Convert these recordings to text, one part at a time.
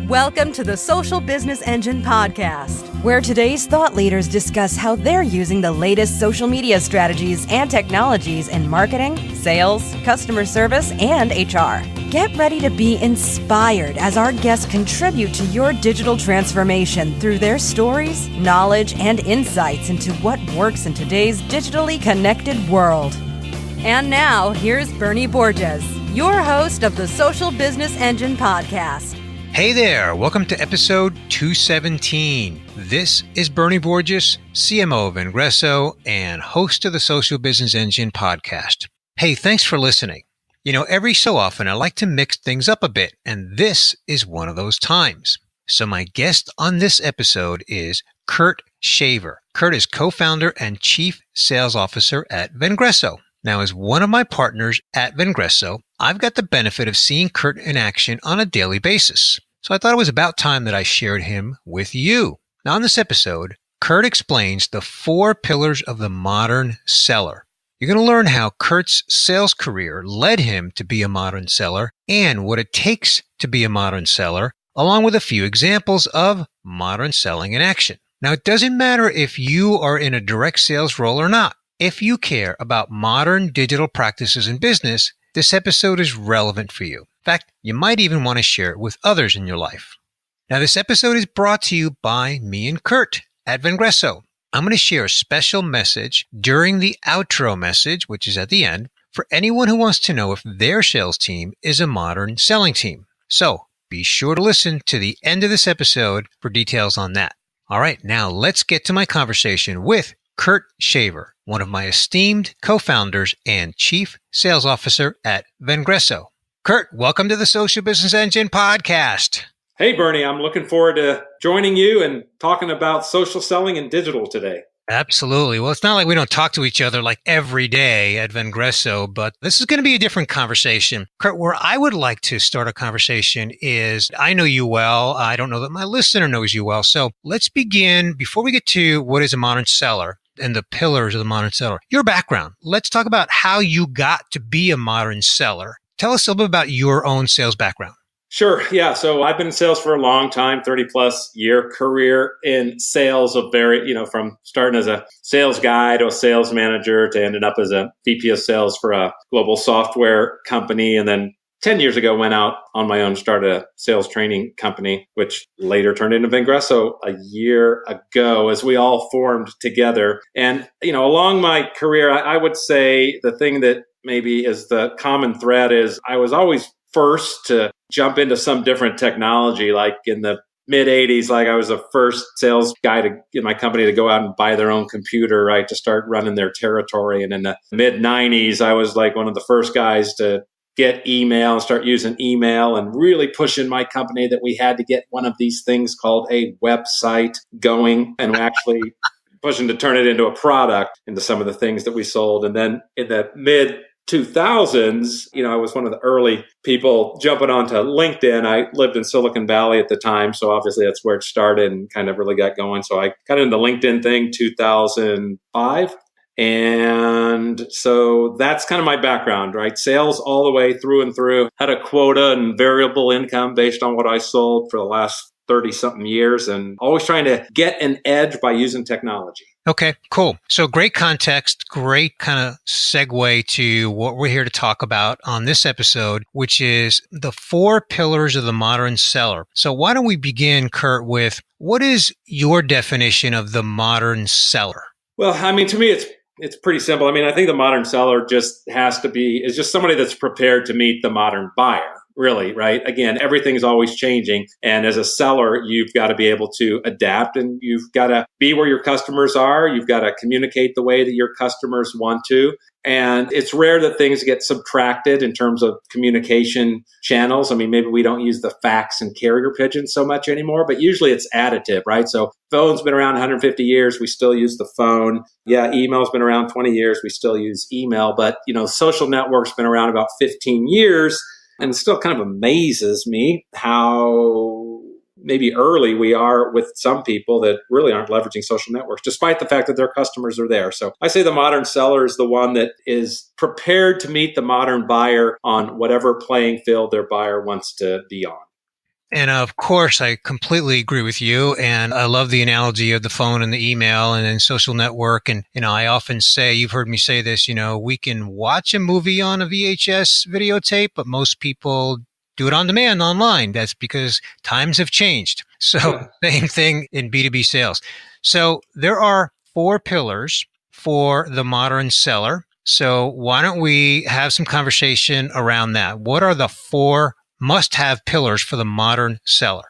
Welcome to the Social Business Engine podcast, where today's thought leaders discuss how they're using the latest social media strategies and technologies in marketing, sales, customer service, and HR. Get ready to be inspired as our guests contribute to your digital transformation through their stories, knowledge, and insights into what works in today's digitally connected world. And now, here's Bernie Borges, your host of the Social Business Engine podcast. Hey there, welcome to episode 217. This is Bernie Borges, CMO of Vengreso and host of the Social Business Engine podcast. Hey, thanks for listening. You know, every so often I like to mix things up a bit, and this is one of those times. So my guest on this episode is Kurt Shaver. Kurt is co-founder and chief sales officer at Vengreso. Now, as one of my partners at Vengreso, I've got the benefit of seeing Kurt in action on a daily basis. So I thought it was about time that I shared him with you. Now, on this episode, Kurt explains the 4 pillars of the modern seller. You're going to learn how Kurt's sales career led him to be a modern seller and what it takes to be a modern seller, along with a few examples of modern selling in action. Now, it doesn't matter if you are in a direct sales role or not. If you care about modern digital practices in business, this episode is relevant for you. In fact, you might even want to share it with others in your life. Now, this episode is brought to you by me and Kurt at Vengreso. I'm going to share a special message during the outro message, which is at the end, for anyone who wants to know if their sales team is a modern selling team. So be sure to listen to the end of this episode for details on that. All right, now let's get to my conversation with Kurt Shaver, one of my esteemed co-founders and chief sales officer at Vengreso. Kurt, welcome to the Social Business Engine podcast. Hey, Bernie, I'm looking forward to joining you and talking about social selling and digital today. Absolutely. Well, it's not like we don't talk to each other like every day at Vengreso, but this is going to be a different conversation. Kurt, where I would like to start a conversation is, I know you well. I don't know that my listener knows you well. So let's begin, before we get to what is a modern seller and the pillars of the modern seller, your background. Let's talk about how you got to be a modern seller. Tell us a little bit about your own sales background. Sure. Yeah. So I've been in sales for a long time, 30 plus year career in sales of from starting as a sales guy to a sales manager to ending up as a VP of sales for a global software company. And then 10 years ago, went out on my own, started a sales training company, which later turned into Vengreso a year ago as we all formed together. And, along my career, I would say the thing that maybe is the common thread is I was always first to jump into some different technology. Like in the mid 80s, like I was the first sales guy in my company to go out and buy their own computer, right, to start running their territory. And in the mid 90s, I was like one of the first guys to get email and start using email and really pushing my company that we had to get one of these things called a website going and actually pushing to turn it into a product, into some of the things that we sold. And then in the mid 2000s, I was one of the early people jumping onto LinkedIn. I lived in Silicon Valley at the time, so obviously that's where it started and kind of really got going. So I got into the LinkedIn thing 2005. And so that's kind of my background, right? Sales all the way through and through. Had a quota and variable income based on what I sold for the last 30-something years, and always trying to get an edge by using technology. Okay, cool. So great context, great kind of segue to what we're here to talk about on this episode, which is the 4 pillars of the modern seller. So why don't we begin, Kurt, with what is your definition of the modern seller? Well, to me, it's pretty simple. I think the modern seller is just somebody that's prepared to meet the modern buyer. Really, right? Again, everything's always changing. And as a seller, you've got to be able to adapt, and you've got to be where your customers are. You've got to communicate the way that your customers want to. And it's rare that things get subtracted in terms of communication channels. Maybe we don't use the fax and carrier pigeon so much anymore, but usually it's additive, right? So phone's been around 150 years. We still use the phone. Yeah, email's been around 20 years. We still use email. But, social networks been around about 15 years. And it still kind of amazes me how maybe early we are with some people that really aren't leveraging social networks, despite the fact that their customers are there. So I say the modern seller is the one that is prepared to meet the modern buyer on whatever playing field their buyer wants to be on. And of course, I completely agree with you. And I love the analogy of the phone and the email and then social network. And, I often say, you've heard me say this, we can watch a movie on a VHS videotape, but most people do it on demand online. That's because times have changed. So same thing in B2B sales. So there are 4 pillars for the modern seller. So why don't we have some conversation around that? What are the 4 must-have pillars for the modern seller?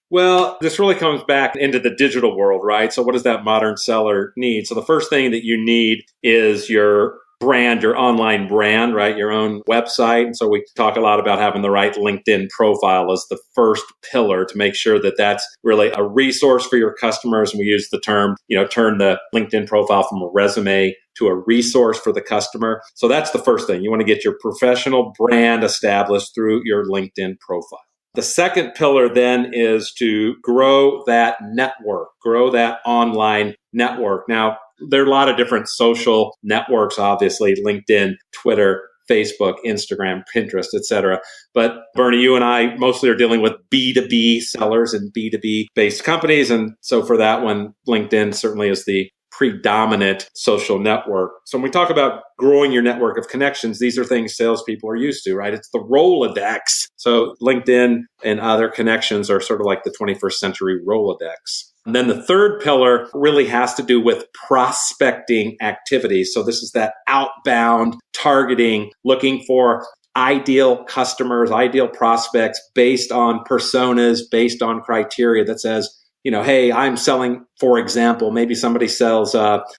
Well, this really comes back into the digital world, right? So what does that modern seller need? So the first thing that you need is your brand, your online brand, right? Your own website. And so we talk a lot about having the right LinkedIn profile as the first pillar to make sure that that's really a resource for your customers. And we use the term, turn the LinkedIn profile from a resume to a resource for the customer. So that's the first thing. You want to get your professional brand established through your LinkedIn profile. The second pillar then is to grow that network, grow that online network. Now, there are a lot of different social networks, obviously, LinkedIn, Twitter, Facebook, Instagram, Pinterest, etc. But Bernie, you and I mostly are dealing with B2B sellers and B2B based companies. And so for that one, LinkedIn certainly is the predominant social network. So when we talk about growing your network of connections, these are things salespeople are used to, right? It's the Rolodex. So LinkedIn and other connections are sort of like the 21st century Rolodex. And then the third pillar really has to do with prospecting activities. So this is that outbound targeting, looking for ideal customers, ideal prospects based on personas, based on criteria that says, hey, I'm selling, for example, maybe somebody sells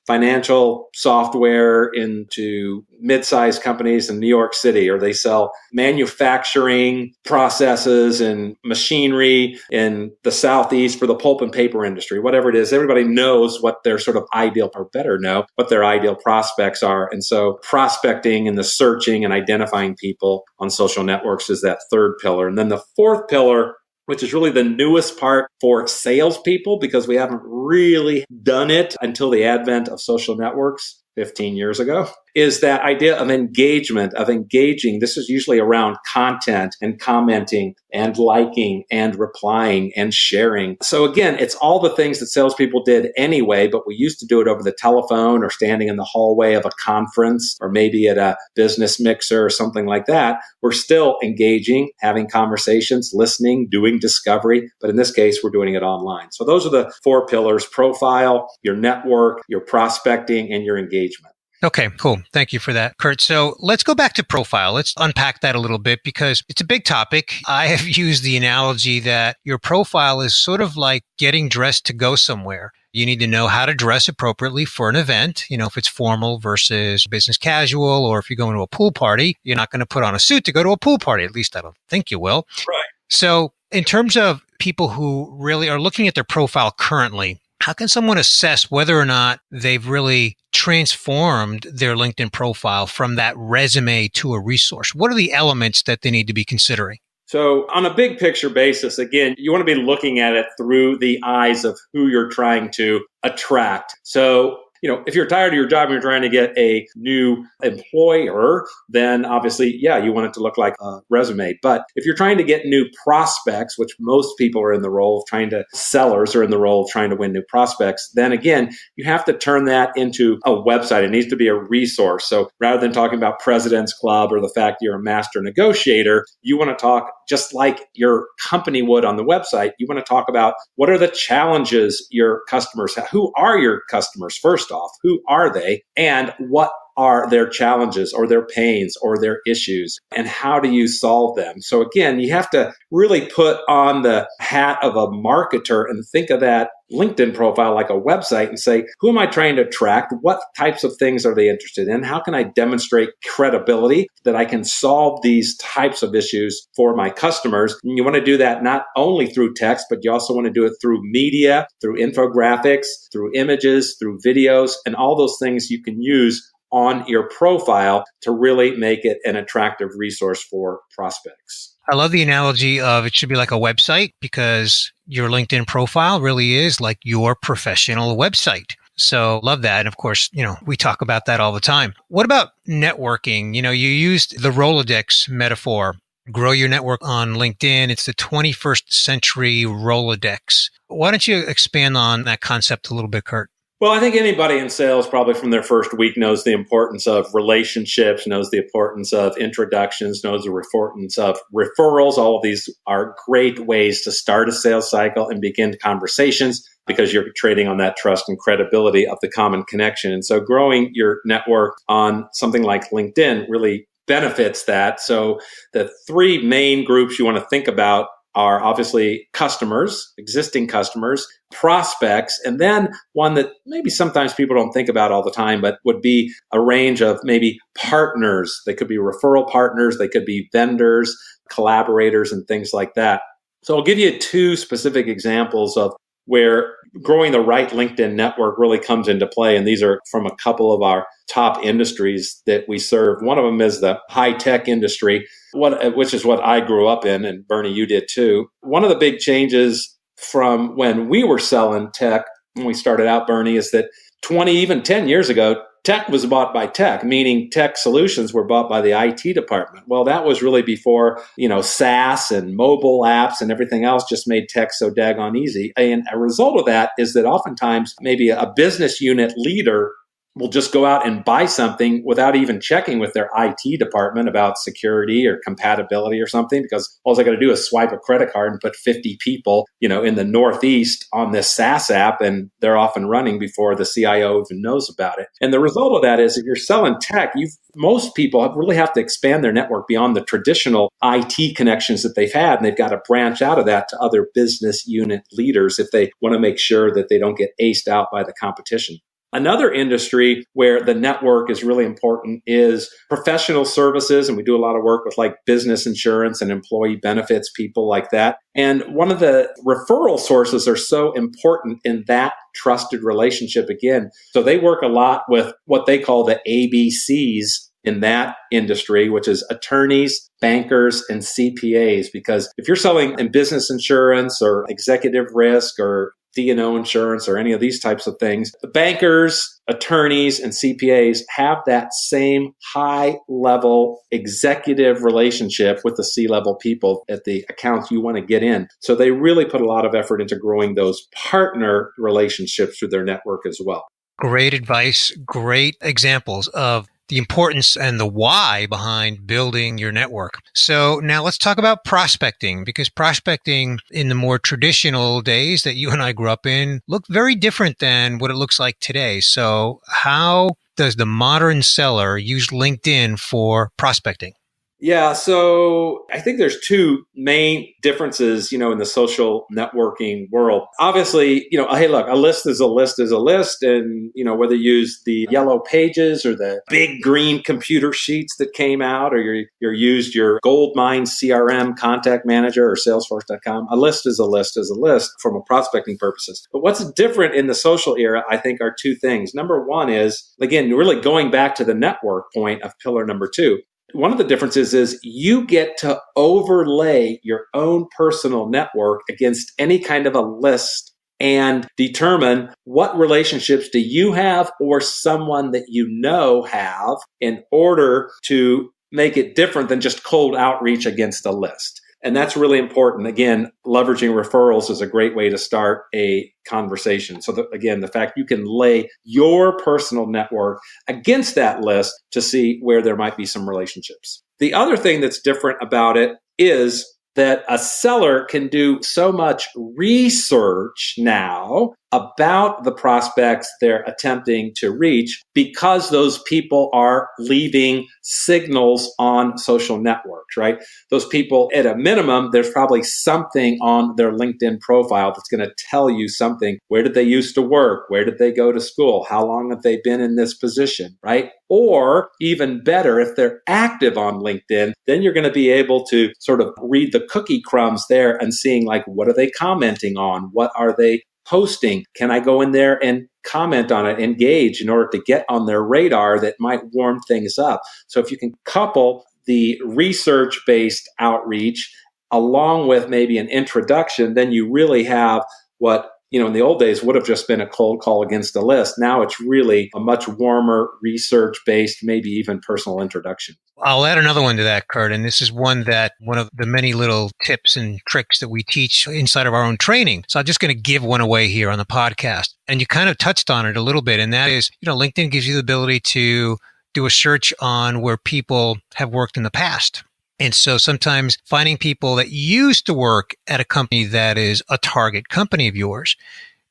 financial software into mid-sized companies in New York City, or they sell manufacturing processes and machinery in the Southeast for the pulp and paper industry, whatever it is. Everybody knows what their sort of ideal, or better know, what their ideal prospects are. And so prospecting and the searching and identifying people on social networks is that third pillar. And then the fourth pillar, which is really the newest part for salespeople, because we haven't really done it until the advent of social networks 15 years ago, is that idea of engagement, of engaging. This is usually around content and commenting and liking and replying and sharing. So again, it's all the things that salespeople did anyway, but we used to do it over the telephone or standing in the hallway of a conference or maybe at a business mixer or something like that. We're still engaging, having conversations, listening, doing discovery, but in this case, we're doing it online. So those are the 4 pillars: profile, your network, your prospecting, and your engagement. Okay, cool. Thank you for that, Kurt. So let's go back to profile. Let's unpack that a little bit because it's a big topic. I have used the analogy that your profile is sort of like getting dressed to go somewhere. You need to know how to dress appropriately for an event, if it's formal versus business casual, or if you're going to a pool party, you're not going to put on a suit to go to a pool party. At least I don't think you will. Right. So in terms of people who really are looking at their profile currently, how can someone assess whether or not they've really transformed their LinkedIn profile from that resume to a resource? What are the elements that they need to be considering? So on a big picture basis, again, you want to be looking at it through the eyes of who you're trying to attract. So if you're tired of your job and you're trying to get a new employer, then obviously, you want it to look like a resume. But if you're trying to get new prospects, which most people are in the role of sellers are in the role of trying to win new prospects, then again, you have to turn that into a website. It needs to be a resource. So rather than talking about President's Club or the fact you're a master negotiator, you want to talk just like your company would on the website. You want to talk about what are the challenges your customers have. Who are your customers? First off, who are they, and what are their challenges or their pains or their issues, and how do you solve them? So again, you have to really put on the hat of a marketer and think of that LinkedIn profile like a website and say, who am I trying to attract? What types of things are they interested in? How can I demonstrate credibility that I can solve these types of issues for my customers? And you want to do that not only through text, but you also want to do it through media, through infographics, through images, through videos, and all those things you can use on your profile to really make it an attractive resource for prospects. I love the analogy of it should be like a website because your LinkedIn profile really is like your professional website. So love that. And of course, we talk about that all the time. What about networking? You used the Rolodex metaphor. grow your network on LinkedIn. It's the 21st century Rolodex. Why don't you expand on that concept a little bit, Kurt? Well, I think anybody in sales probably from their first week knows the importance of relationships, knows the importance of introductions, knows the importance of referrals. All of these are great ways to start a sales cycle and begin conversations because you're trading on that trust and credibility of the common connection. And so growing your network on something like LinkedIn really benefits that. So the three main groups you want to think about are obviously customers, existing customers, prospects, and then one that maybe sometimes people don't think about all the time, but would be a range of maybe partners. They could be referral partners, they could be vendors, collaborators, and things like that. So I'll give you two specific examples of where growing the right LinkedIn network really comes into play. And these are from a couple of our top industries that we serve. One of them is the high-tech industry, which is what I grew up in, and Bernie, you did too. One of the big changes from when we were selling tech, when we started out, Bernie, is that 20, even 10 years ago, tech was bought by tech, meaning tech solutions were bought by the IT department. Well, that was really before, SaaS and mobile apps and everything else just made tech so daggone easy. And a result of that is that oftentimes maybe a business unit leader will just go out and buy something without even checking with their IT department about security or compatibility or something, because all they got to do is swipe a credit card and put 50 people, in the Northeast on this SaaS app, and they're off and running before the CIO even knows about it. And the result of that is if you're selling tech, most people really have to expand their network beyond the traditional IT connections that they've had, and they've got to branch out of that to other business unit leaders if they want to make sure that they don't get aced out by the competition. Another industry where the network is really important is professional services. And we do a lot of work with like business insurance and employee benefits, people like that. And one of the referral sources are so important in that trusted relationship again. So they work a lot with what they call the ABCs in that industry, which is attorneys, bankers, and CPAs. Because if you're selling in business insurance or executive risk or D&O insurance or any of these types of things, the bankers, attorneys, and CPAs have that same high-level executive relationship with the C-level people at the accounts you want to get in. So they really put a lot of effort into growing those partner relationships through their network as well. Great advice, great examples of the importance and the why behind building your network. So now let's talk about prospecting, because prospecting in the more traditional days that you and I grew up in looked very different than what it looks like today. So how does the modern seller use LinkedIn for prospecting? Yeah, so I think there's two main differences, in the social networking world. Obviously, hey, look, a list is a list is a list. And, whether you use the yellow pages or the big green computer sheets that came out, or you used your Goldmine CRM contact manager or Salesforce.com, a list is a list is a list from a prospecting purposes. But what's different in the social era, I think, are two things. Number one is, again, really going back to the network point of pillar number two. One of the differences is you get to overlay your own personal network against any kind of a list and determine what relationships do you have or someone that you know have in order to make it different than just cold outreach against a list. And that's really important. Again, leveraging referrals is a great way to start a conversation. So again, the fact you can lay your personal network against that list to see where there might be some relationships. The other thing that's different about it is that a seller can do so much research now about the prospects they're attempting to reach because those people are leaving signals on social networks, right? Those people, at a minimum, there's probably something on their LinkedIn profile that's going to tell you something. Where did they used to work? Where did they go to school? How long have they been in this position, right? Or even better, if they're active on LinkedIn, then you're going to be able to sort of read the cookie crumbs there and seeing like, what are they commenting on? What are they posting? Can I go in there and comment on it, engage in order to get on their radar that might warm things up? So if you can couple the research-based outreach along with maybe an introduction, then you really have what in the old days would have just been a cold call against the list. Now it's really a much warmer, research-based, maybe even personal introduction. I'll add another one to that, Kurt. And this is one of the many little tips and tricks that we teach inside of our own training. So I'm just going to give one away here on the podcast. And you kind of touched on it a little bit. And that is, LinkedIn gives you the ability to do a search on where people have worked in the past. And so sometimes finding people that used to work at a company that is a target company of yours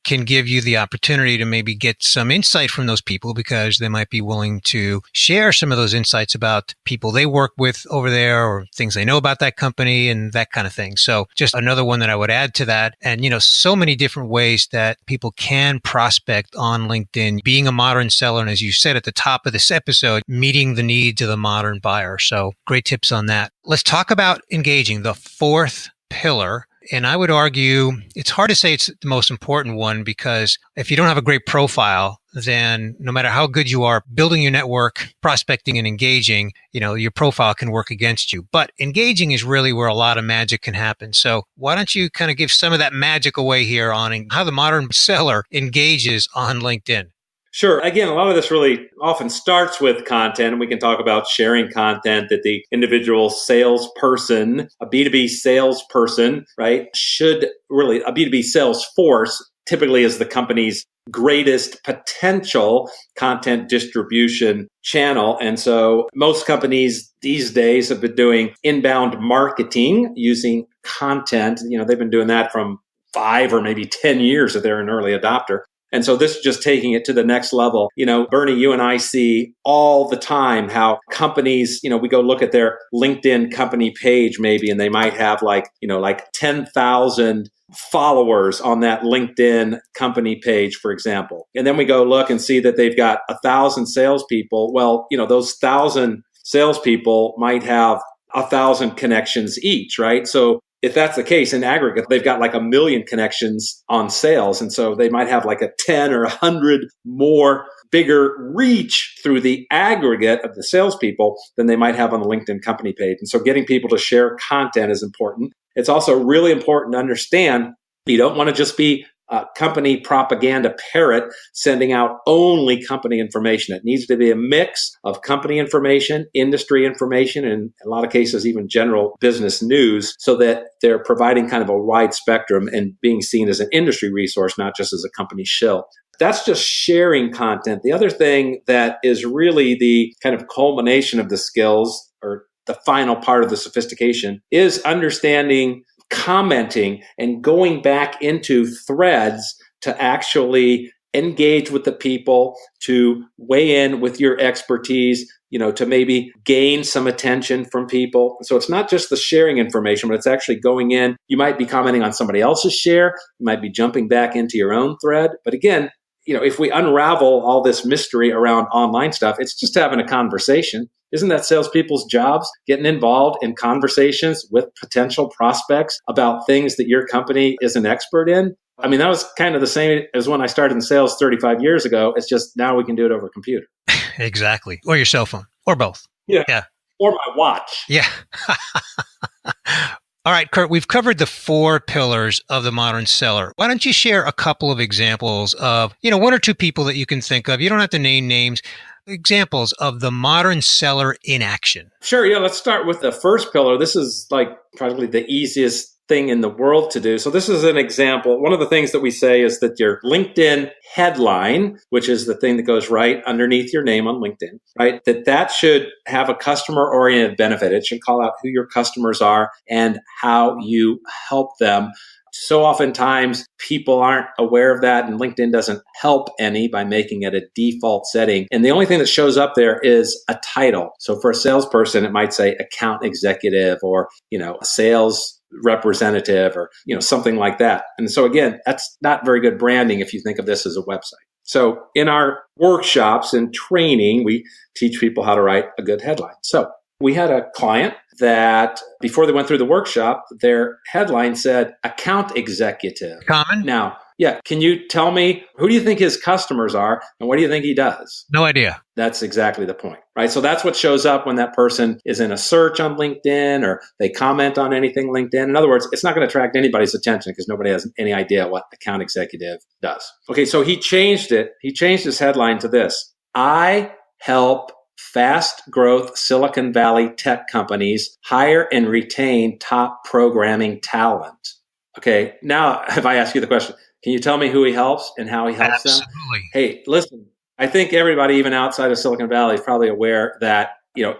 can give you the opportunity to maybe get some insight from those people, because they might be willing to share some of those insights about people they work with over there or things they know about that company and that kind of thing. So just another one that I would add to that. And, so many different ways that people can prospect on LinkedIn, being a modern seller. And as you said at the top of this episode, meeting the needs of the modern buyer. So great tips on that. Let's talk about engaging, the fourth pillar. And I would argue it's hard to say it's the most important one, because if you don't have a great profile, then no matter how good you are building your network, prospecting and engaging, your profile can work against you. But engaging is really where a lot of magic can happen. So why don't you kind of give some of that magic away here on how the modern seller engages on LinkedIn? Sure. Again, a lot of this really often starts with content, and we can talk about sharing content that the individual salesperson, a B2B salesperson, right, should really, a B2B sales force typically is the company's greatest potential content distribution channel. And so most companies these days have been doing inbound marketing using content. They've been doing that from 5 or maybe 10 years if they're an early adopter. And so this is just taking it to the next level. Bernie, you and I see all the time how companies, we go look at their LinkedIn company page maybe, and they might have like 10,000 followers on that LinkedIn company page, for example. And then we go look and see that they've got 1,000 salespeople. Well, those 1,000 salespeople might have 1,000 connections each, right? So if that's the case, in aggregate, they've got like 1 million connections on sales. And so they might have like a 10 or 100 more bigger reach through the aggregate of the salespeople than they might have on the LinkedIn company page. And so getting people to share content is important. It's also really important to understand you don't want to just be a company propaganda parrot sending out only company information. It needs to be a mix of company information, industry information, and in a lot of cases, even general business news, so that they're providing kind of a wide spectrum and being seen as an industry resource, not just as a company shill. That's just sharing content. The other thing that is really the kind of culmination of the skills, or the final part of the sophistication, is understanding commenting and going back into threads to actually engage with the people, to weigh in with your expertise, to maybe gain some attention from people. So it's not just the sharing information, but it's actually going in. You might be commenting on somebody else's share. You might be jumping back into your own thread. But again, if we unravel all this mystery around online stuff, it's just having a conversation. Isn't that salespeople's jobs? Getting involved in conversations with potential prospects about things that your company is an expert in. I mean, that was kind of the same as when I started in sales 35 years ago. It's just now we can do it over a computer. Exactly. Or your cell phone, or both. Yeah. Or my watch. Yeah. All right, Kurt, we've covered the 4 pillars of the modern seller. Why don't you share a couple of examples of, 1 or 2 people that you can think of? You don't have to name names. Examples of the modern seller in action. Sure. Yeah. Let's start with the first pillar. This is like probably the easiest thing in the world to do. So this is an example. One of the things that we say is that your LinkedIn headline, which is the thing that goes right underneath your name on LinkedIn, right? That should have a customer-oriented benefit. It should call out who your customers are and how you help them. So oftentimes people aren't aware of that, and LinkedIn doesn't help any by making it a default setting. And the only thing that shows up there is a title. So for a salesperson, it might say account executive or, a sales representative or, something like that. And so again, that's not very good branding if you think of this as a website. So in our workshops and training, we teach people how to write a good headline. So we had a client that before they went through the workshop, their headline said account executive. Common? Now, Yeah. Can you tell me, who do you think his customers are and what do you think he does? No idea. That's exactly the point, right? So that's what shows up when that person is in a search on LinkedIn or they comment on anything LinkedIn. In other words, it's not going to attract anybody's attention because nobody has any idea what account executive does. Okay, so he changed it. He changed his headline to this: I help fast growth Silicon Valley tech companies hire and retain top programming talent. Okay, now if I ask you the question, can you tell me who he helps and how he helps them? Hey, listen, I think everybody, even outside of Silicon Valley, is probably aware that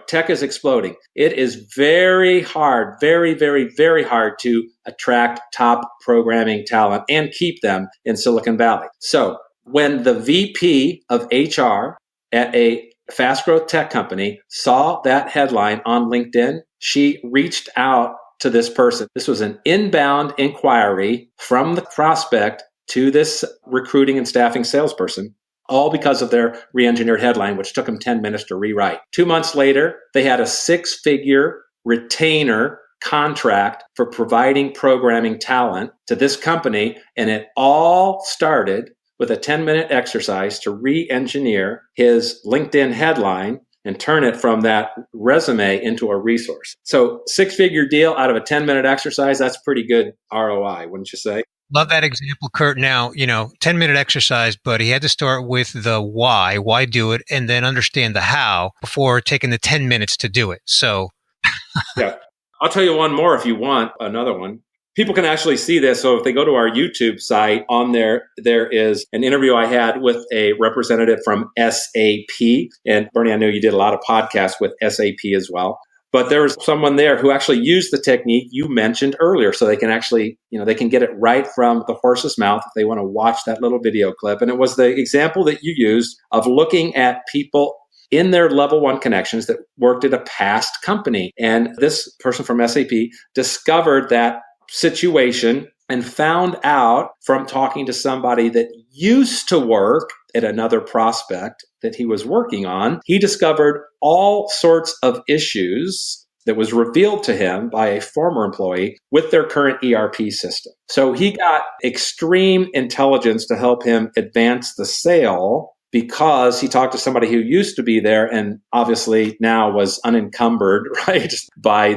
tech is exploding. It is very hard, very, very, very hard to attract top programming talent and keep them in Silicon Valley. So when the VP of HR at a fast growth tech company saw that headline on LinkedIn, she reached out to this person. This was an inbound inquiry from the prospect to this recruiting and staffing salesperson, all because of their re-engineered headline, which took them 10 minutes to rewrite. 2 months later, they had a 6-figure retainer contract for providing programming talent to this company. And it all started with a 10-minute exercise to re-engineer his LinkedIn headline and turn it from that resume into a resource. So 6-figure deal out of a 10-minute exercise, that's pretty good ROI, wouldn't you say? Love that example, Kurt. Now, 10-minute exercise, but he had to start with the why do it, and then understand the how before taking the 10 minutes to do it. So, yeah. I'll tell you one more if you want another one. People can actually see this. So if they go to our YouTube site, on there is an interview I had with a representative from SAP. And Bernie, I know you did a lot of podcasts with SAP as well. But there was someone there who actually used the technique you mentioned earlier. So they can actually, they can get it right from the horse's mouth if they want to watch that little video clip. And it was the example that you used of looking at people in their level 1 connections that worked at a past company. And this person from SAP discovered that situation and found out from talking to somebody that used to work at another prospect that he was working on. He discovered all sorts of issues that was revealed to him by a former employee with their current ERP system. So he got extreme intelligence to help him advance the sale because he talked to somebody who used to be there and obviously now was unencumbered, right, by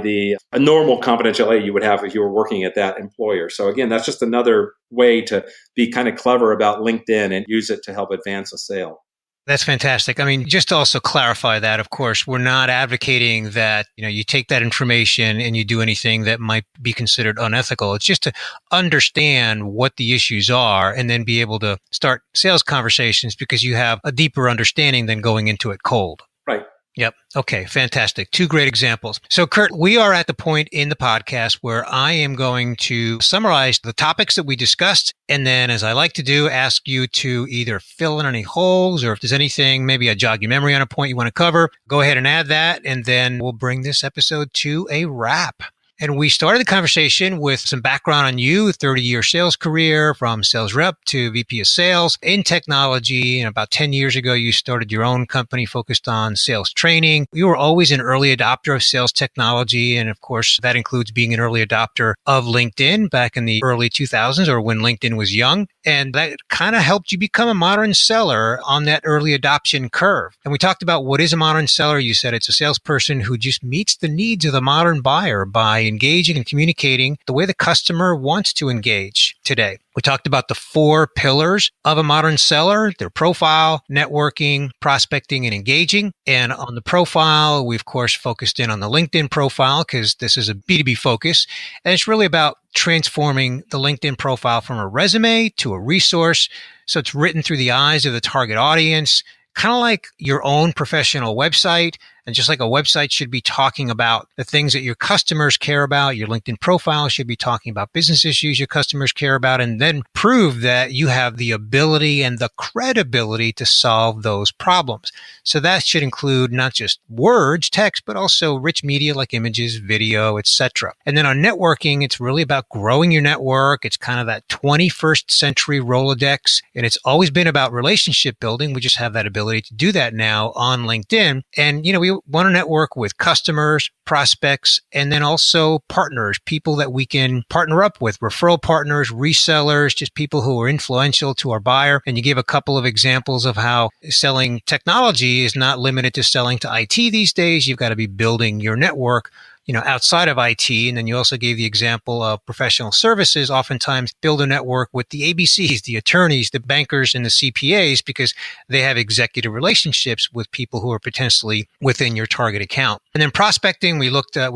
a normal confidentiality you would have if you were working at that employer. So again, that's just another way to be kind of clever about LinkedIn and use it to help advance a sale. That's fantastic. I mean, just to also clarify that, of course, we're not advocating that, you take that information and you do anything that might be considered unethical. It's just to understand what the issues are and then be able to start sales conversations because you have a deeper understanding than going into it cold. Right. Yep. Okay. Fantastic. 2 great examples. So, Kurt, we are at the point in the podcast where I am going to summarize the topics that we discussed. And then, as I like to do, ask you to either fill in any holes or if there's anything, maybe I jog your memory on a point you want to cover, go ahead and add that. And then we'll bring this episode to a wrap. And we started the conversation with some background on you, 30-year sales career from sales rep to VP of sales in technology. And about 10 years ago, you started your own company focused on sales training. You were always an early adopter of sales technology. And of course, that includes being an early adopter of LinkedIn back in the early 2000s or when LinkedIn was young. And that kind of helped you become a modern seller on that early adoption curve. And we talked about what is a modern seller. You said it's a salesperson who just meets the needs of the modern buyer by engaging and communicating the way the customer wants to engage today. We talked about the 4 pillars of a modern seller: their profile, networking, prospecting, and engaging. And on the profile, we, of course, focused in on the LinkedIn profile because this is a B2B focus. And it's really about transforming the LinkedIn profile from a resume to a resource. So it's written through the eyes of the target audience, kind of like your own professional website. And just like a website should be talking about the things that your customers care about, your LinkedIn profile should be talking about business issues your customers care about, and then prove that you have the ability and the credibility to solve those problems. So that should include not just words, text, but also rich media like images, video, etc. And then on networking, it's really about growing your network. It's kind of that 21st century Rolodex, and it's always been about relationship building. We just have that ability to do that now on LinkedIn. And, we we want to network with customers, prospects, and then also partners, people that we can partner up with, referral partners, resellers, just people who are influential to our buyer. And you gave a couple of examples of how selling technology is not limited to selling to IT these days. You've got to be building your network outside of IT. And then you also gave the example of professional services, oftentimes build a network with the ABCs, the attorneys, the bankers, and the CPAs, because they have executive relationships with people who are potentially within your target account. And then prospecting, we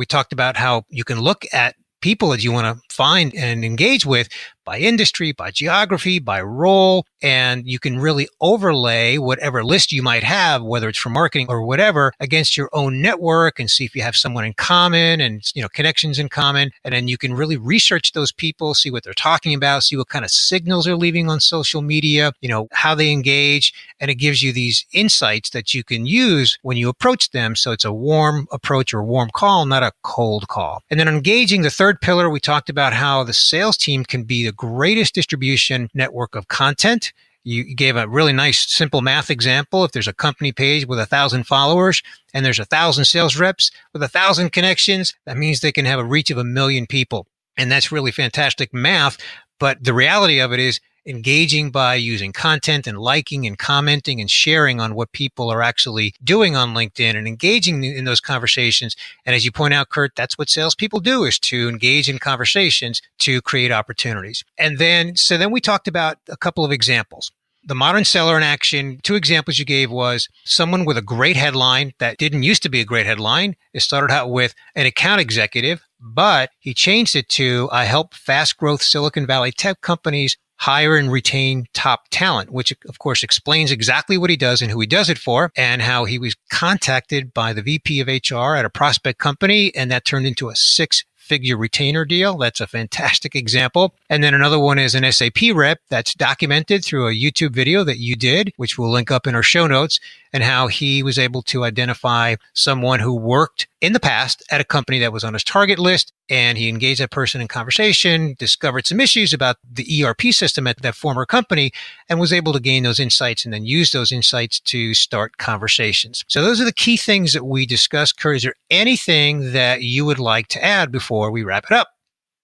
talked about how you can look at people that you want to find and engage with by industry, by geography, by role, and you can really overlay whatever list you might have, whether it's for marketing or whatever, against your own network and see if you have someone in common and, connections in common. And then you can really research those people, see what they're talking about, see what kind of signals they're leaving on social media, how they engage. And it gives you these insights that you can use when you approach them. So it's a warm approach or warm call, not a cold call. And then engaging, the third pillar, we talked about how the sales team can be the greatest distribution network of content. You gave a really nice, simple math example. If there's a company page with 1,000 followers and there's 1,000 sales reps with 1,000 connections, that means they can have a reach of 1 million people. And that's really fantastic math. But the reality of it is engaging by using content and liking and commenting and sharing on what people are actually doing on LinkedIn and engaging in those conversations. And as you point out, Kurt, that's what salespeople do, is to engage in conversations to create opportunities. And then we talked about a couple of examples. The modern seller in action, 2 examples you gave was someone with a great headline that didn't used to be a great headline. It started out with an account executive, but he changed it to, I help fast growth Silicon Valley tech companies hire and retain top talent, which of course explains exactly what he does and who he does it for, and how he was contacted by the VP of HR at a prospect company, and that turned into a 6-figure retainer deal. That's a fantastic example. And then another one is an SAP rep that's documented through a YouTube video that you did, which we'll link up in our show notes, and how he was able to identify someone who worked in the past at a company that was on his target list. And he engaged that person in conversation, discovered some issues about the ERP system at that former company, and was able to gain those insights and then use those insights to start conversations. So those are the key things that we discussed. Kurt, is there anything that you would like to add before we wrap it up?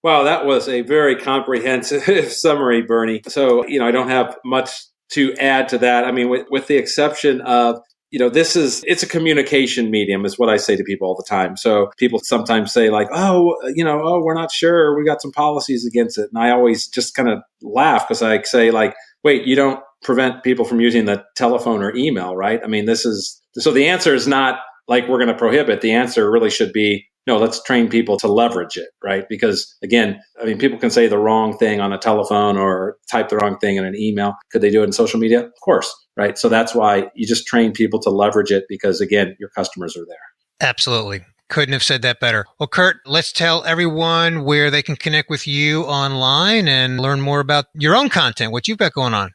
Wow, that was a very comprehensive summary, Bernie. So, I don't have much to add to that. I mean, with the exception of, it's a communication medium is what I say to people all the time. So people sometimes say like, we're not sure. We got some policies against it. And I always just kind of laugh because I say like, wait, you don't prevent people from using the telephone or email, right? I mean, so the answer is not like we're going to prohibit. The answer really should be, no, let's train people to leverage it, right? Because again, people can say the wrong thing on a telephone or type the wrong thing in an email. Could they do it in social media? Of course, right? So that's why you just train people to leverage it because again, your customers are there. Absolutely. Couldn't have said that better. Well, Kurt, let's tell everyone where they can connect with you online and learn more about your own content, what you've got going on.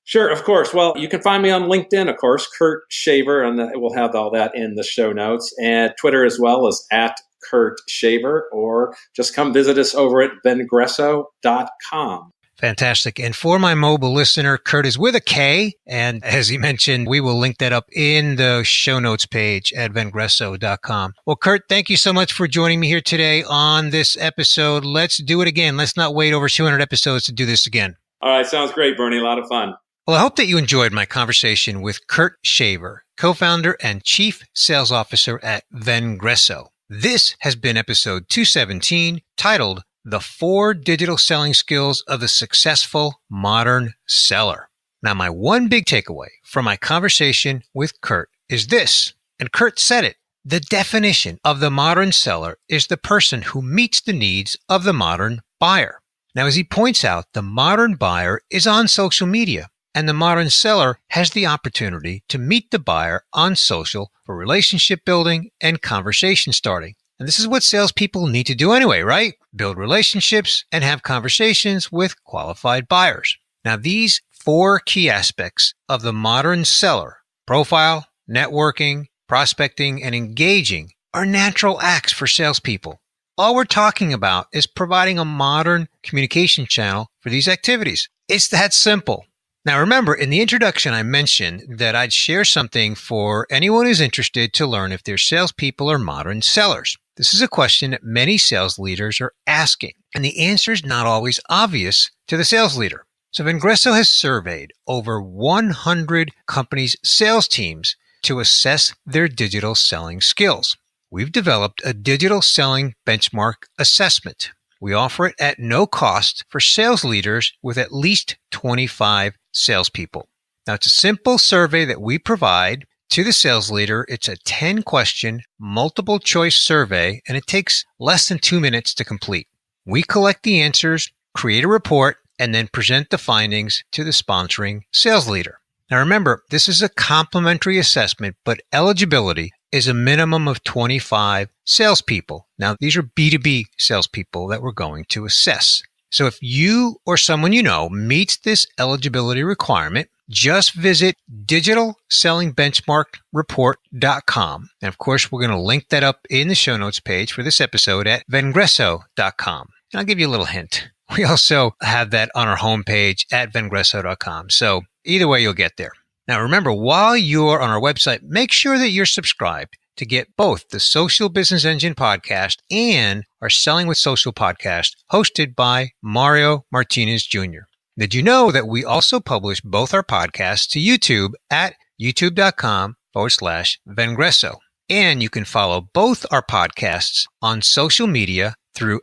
Sure, of course. Well, you can find me on LinkedIn, of course, Kurt Shaver, and we'll have all that in the show notes. And Twitter as well is at Kurt Shaver, or just come visit us over at Vengreso.com. Fantastic. And for my mobile listener, Kurt is with a K. And as he mentioned, we will link that up in the show notes page at Vengreso.com. Well, Kurt, thank you so much for joining me here today on this episode. Let's do it again. Let's not wait over 200 episodes to do this again. All right. Sounds great, Bernie. A lot of fun. Well, I hope that you enjoyed my conversation with Kurt Shaver, co-founder and chief sales officer at Vengreso. This has been episode 217, titled The 4 Digital Selling Skills of the Successful Modern Seller. Now, my one big takeaway from my conversation with Kurt is this, and Kurt said it. The definition of the modern seller is the person who meets the needs of the modern buyer. Now, as he points out, the modern buyer is on social media. And the modern seller has the opportunity to meet the buyer on social for relationship building and conversation starting. And this is what salespeople need to do anyway, right? Build relationships and have conversations with qualified buyers. Now, these 4 key aspects of the modern seller, profile, networking, prospecting, and engaging, are natural acts for salespeople. All we're talking about is providing a modern communication channel for these activities. It's that simple. Now, remember, in the introduction, I mentioned that I'd share something for anyone who's interested to learn if their salespeople are modern sellers. This is a question that many sales leaders are asking, and the answer is not always obvious to the sales leader. So Vengreso has surveyed over 100 companies' sales teams to assess their digital selling skills. We've developed a digital selling benchmark assessment. We offer it at no cost for sales leaders with at least 25 salespeople. Now, it's a simple survey that we provide to the sales leader. It's a 10-question, multiple-choice survey, and it takes less than 2 minutes to complete. We collect the answers, create a report, and then present the findings to the sponsoring sales leader. Now, remember, this is a complimentary assessment, but eligibility is a minimum of 25 salespeople. Now, these are B2B salespeople that we're going to assess. So if you or someone you know meets this eligibility requirement, just visit digitalsellingbenchmarkreport.com. And of course, we're going to link that up in the show notes page for this episode at vengreso.com. And I'll give you a little hint. We also have that on our homepage at vengreso.com. So either way, you'll get there. Now, remember, while you're on our website, make sure that you're subscribed to get both the Social Business Engine podcast and our Selling with Social podcast hosted by Mario Martinez Jr. Did you know that we also publish both our podcasts to YouTube at youtube.com/Vengreso? And you can follow both our podcasts on social media through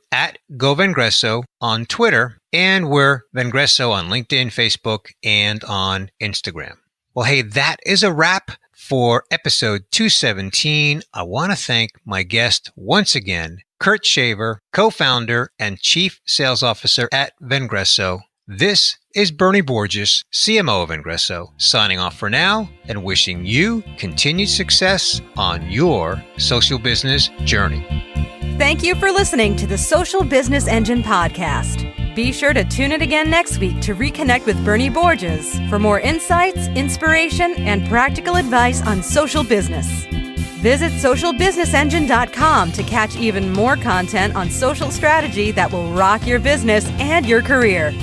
@GoVengreso on Twitter, and we're Vengreso on LinkedIn, Facebook, and on Instagram. Well, hey, that is a wrap for episode 217. I want to thank my guest once again, Kurt Shaver, co-founder and chief sales officer at Vengreso. This is Bernie Borges, CMO of Vengreso, signing off for now and wishing you continued success on your social business journey. Thank you for listening to the Social Business Engine podcast. Be sure to tune in again next week to reconnect with Bernie Borges for more insights, inspiration, and practical advice on social business. Visit socialbusinessengine.com to catch even more content on social strategy that will rock your business and your career.